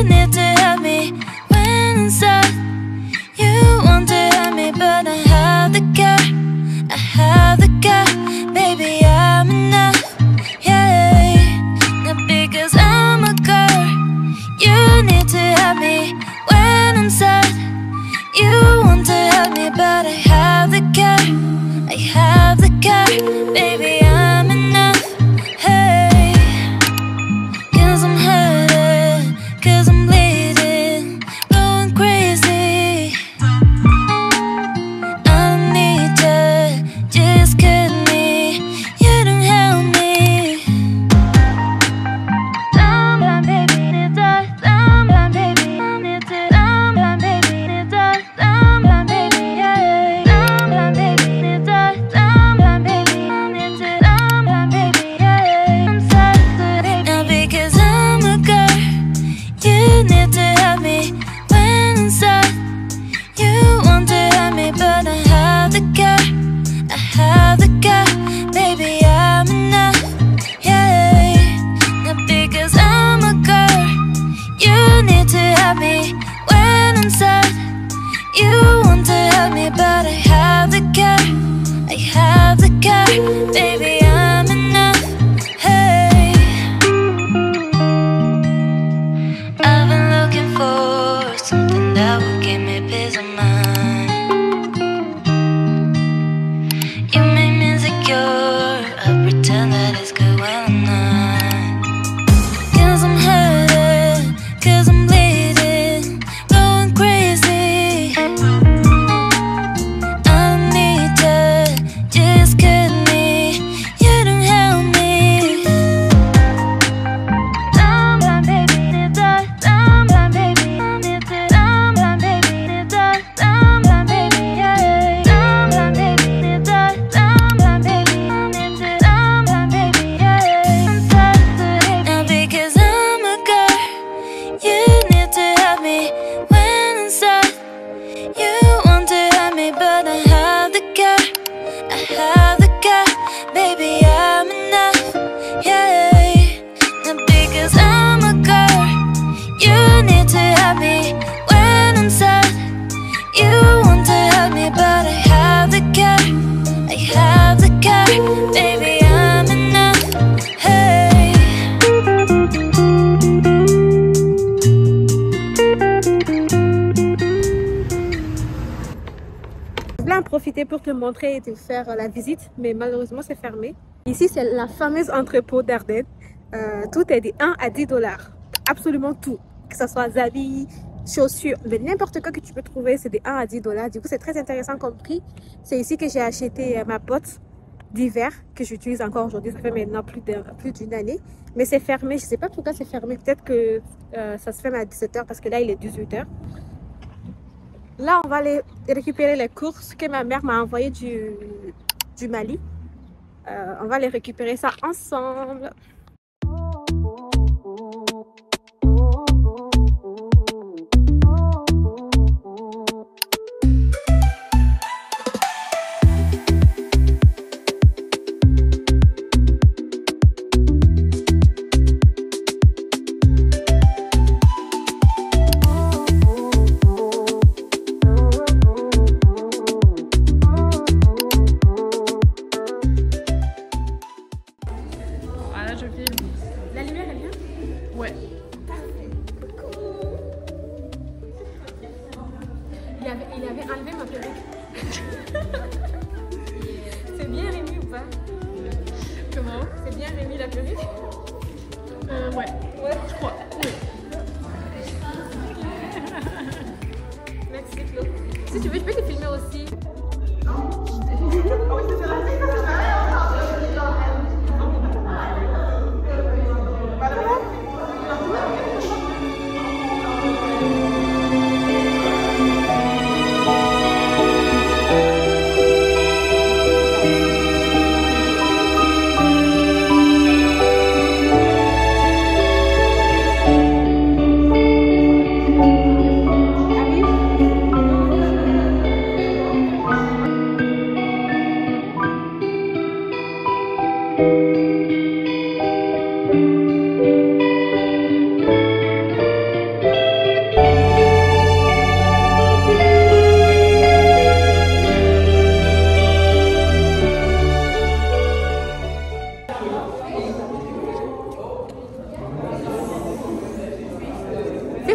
need to help me when I'm sad. You want to help me, but I have the care. I have the care, baby, I'm enough. Yeah, not because I'm a girl. You need to help me when I'm sad. You want to help me, but I have the care. I have the care, baby, I'm enough. Hey, 'cause I'm hurting, 'cause I'm bleeding, going crazy. I don't need you, just cut me. You don't help me. Someone, baby, need to. Someone, baby, need to. Someone, baby, need to. Someone, baby, yeah. Someone, baby, need to. Someone, baby, need to. Someone, baby, yeah. I'm sad now because I'm a girl. You need to help me when I'm sad. You want to help me, but I have the care. I have the care, baby, I'm enough. Yeah, not because I'm a girl. You need to help me when I'm sad. You want to help me, but I have the care. I have the care, baby, I'm enough. Hey, I've been looking for something that will give me peace of mind. You make me insecure, I pretend that it's good when I'm not. 'Cause I'm hurting, 'cause I'm bleeding, going crazy. I don't need you, just cut me. You don't help me. Someone, baby, need to. Someone, baby, need to. Someone, baby, need to. Someone, baby, yeah. Someone, baby, need to. Someone, baby, need to. Someone, baby, yeah. I'm sad now because I'm a girl. You need to help me when I'm sad. You want to help me, but I have the care. I have the care, baby, I'm enough. Yeah, not because I'm a girl. You need to help me when I'm sad. You want to help me, but I have the care. I have the care, baby, I'm enough. Hey. Je voulais en profiter pour te montrer et te faire la visite, mais malheureusement c'est fermé. Ici c'est la fameuse entrepôt d'Ardenne. Tout est de 1 à 10 dollars. Absolument tout. Que ce soit habits, chaussures, mais n'importe quoi que tu peux trouver, c'est de 1 à 10 dollars. Du coup c'est très intéressant comme prix. C'est ici que j'ai acheté ma botte d'hiver que j'utilise encore aujourd'hui. Ça fait maintenant plus d'une année. Mais c'est fermé. Je ne sais pas pourquoi c'est fermé. Peut-être que ça se ferme à 17 h parce que là il est 18 h. Là, on va aller récupérer les courses que ma mère m'a envoyées du Mali. On va les récupérer ça ensemble. La lumière est bien? Ouais. Il avait enlevé ma perruque. C'est bien Rémi ou pas? Comment? C'est bien Rémi la perruque? Ouais. Ouais. Je crois. Oui. Merci Flo. Si tu veux, je peux te filmer aussi.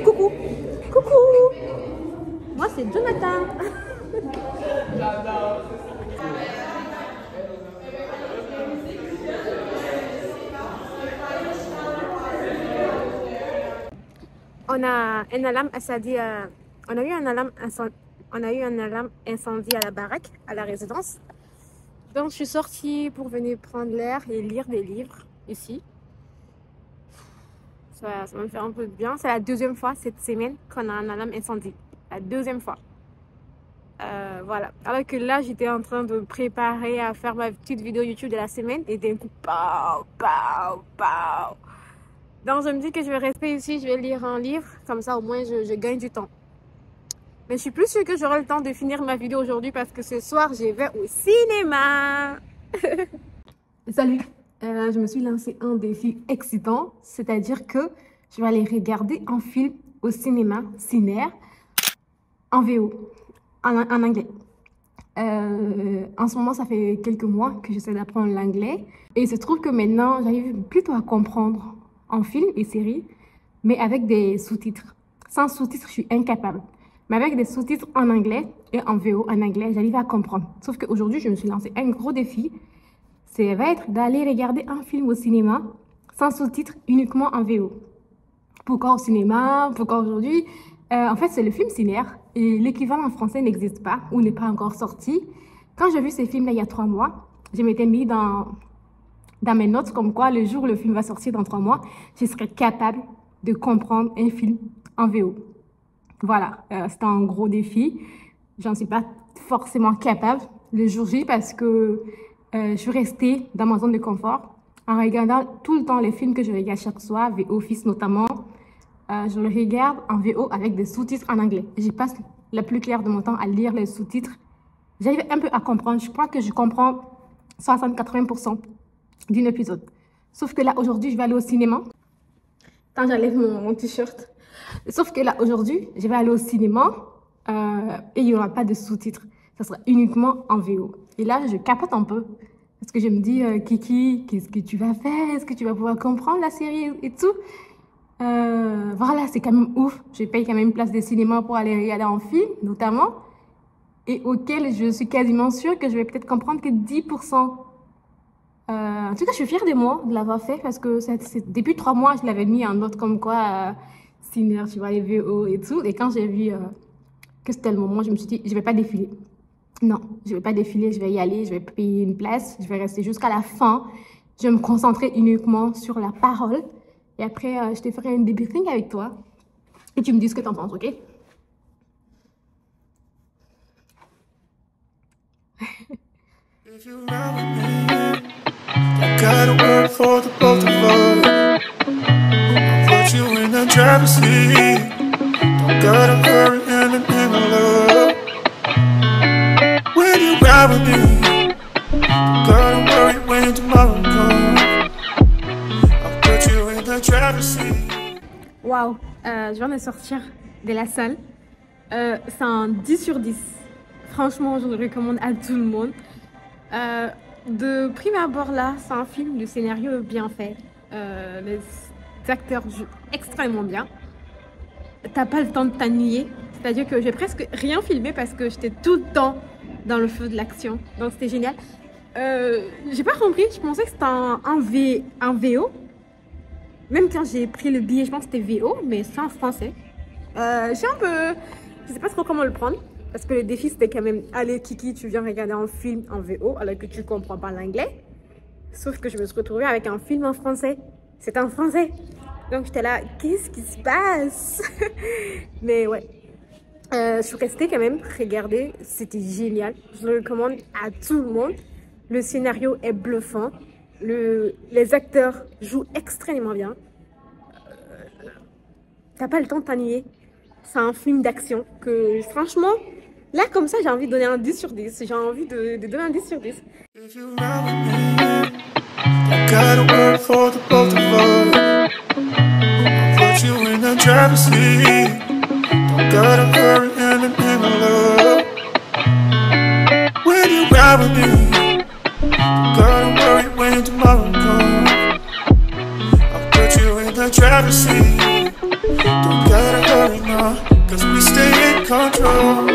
coucou. Coucou. Moi, c'est Jonathan. On a un alarme incendie. On a eu un alarme incendie à la baraque, à la résidence. Donc, je suis sortie pour venir prendre l'air et lire des livres ici. Ça va me faire un peu de bien. C'est la deuxième fois cette semaine qu'on a un alarme incendie. La deuxième fois. Voilà. Alors que là, j'étais en train de préparer à faire ma petite vidéo YouTube de la semaine. Et d'un coup, pow, pow, pow. Donc, je me dis que je vais rester ici, je vais lire un livre. Comme ça, au moins, je gagne du temps. Mais je suis plus sûre que j'aurai le temps de finir ma vidéo aujourd'hui parce que ce soir, je vais au cinéma. Salut, je me suis lancé un défi excitant. C'est-à-dire que je vais aller regarder un film au cinéma, cinéaire, en VO, en anglais. En ce moment, ça fait quelques mois que j'essaie d'apprendre l'anglais. Et il se trouve que maintenant, j'arrive plutôt à comprendre en film et série, mais avec des sous-titres. Sans sous-titres, je suis incapable. Mais avec des sous-titres en anglais et en VO en anglais, j'arrive à comprendre. Sauf qu'aujourd'hui, je me suis lancé un gros défi. Ça va être d'aller regarder un film au cinéma sans sous-titres, uniquement en VO. Pourquoi au cinéma? Pourquoi aujourd'hui? En fait, c'est le film cinéaire et l'équivalent en français n'existe pas ou n'est pas encore sorti. Quand j'ai vu ces films-là il y a 3 mois, je m'étais mis dans mes notes comme quoi le jour où le film va sortir dans 3 mois, je serai capable de comprendre un film en VO. Voilà, c'était un gros défi. J'en suis pas forcément capable le jour J parce que je suis restée dans ma zone de confort en regardant tout le temps les films que je regarde chaque soir, The Office notamment. Je le regarde en VO avec des sous-titres en anglais. J'y passe la plus claire de mon temps à lire les sous-titres. J'arrive un peu à comprendre. Je crois que je comprends 60-80% d'un épisode. Sauf que là, aujourd'hui, je vais aller au cinéma. Quand j'enlève mon t-shirt. Sauf que là, aujourd'hui, je vais aller au cinéma et il n'y aura pas de sous-titres. Ça sera uniquement en VO. Et là, je capote un peu. Parce que je me dis, Kiki, qu'est-ce que tu vas faire? Est-ce que tu vas pouvoir comprendre la série et tout? Voilà, c'est quand même ouf. Je paye quand même une place de cinéma pour aller regarder un film, notamment. Et auquel je suis quasiment sûre que je vais peut-être comprendre que 10%. En tout cas, je suis fière de moi de l'avoir fait parce que depuis 3 mois, je l'avais mis en note comme quoi cinéaire, tu vois, les VO et tout. Et quand j'ai vu que c'était le moment, je me suis dit, je vais pas défiler. Non, je vais pas défiler, je vais y aller, je vais payer une place, je vais rester jusqu'à la fin. Je vais me concentrer uniquement sur la parole. Et après, je te ferai un débriefing avec toi. Et tu me dis ce que tu en penses, ok? If you run with me, I got a word for the both of us. I'll put you in the driver's seat. Don't gotta hurry and in love. When you ride with me, don't gotta worry when tomorrow comes. I'll put you in the driver's seat. Waouh, je viens de sortir de la salle. C'est un 10 sur 10. Franchement, je le recommande à tout le monde. De prime abord là, c'est un film, le scénario est bien fait. Les acteurs jouent extrêmement bien. T'as pas le temps de t'ennuyer. C'est-à-dire que j'ai presque rien filmé parce que j'étais tout le temps dans le feu de l'action. Donc c'était génial. J'ai pas compris, je pensais que c'était un VO. Même quand j'ai pris le billet, je pense que c'était VO, mais c'est en français. Je sais pas trop comment le prendre. Parce que le défi, c'était quand même, allez Kiki, tu viens regarder un film en VO alors que tu ne comprends pas l'anglais. Sauf que je me suis retrouvée avec un film en français. C'est en français. Donc j'étais là, qu'est-ce qui se passe? Mais ouais, je suis restée quand même regarder. C'était génial. Je le recommande à tout le monde. Le scénario est bluffant. Les acteurs jouent extrêmement bien. T'as pas le temps de t'ennuyer. C'est un film d'action que franchement, là comme ça j'ai envie de donner un 10 sur 10. J'ai envie de donner un 10 sur 10. If you run with me, I got a word for the both of us. I'll put you in the driver's seat. Don't gotta hurry and in love. When you ride with me, don't gotta worry when tomorrow comes. I'll put you in the driver's seat. Don't gotta hurry. cause we stay in control.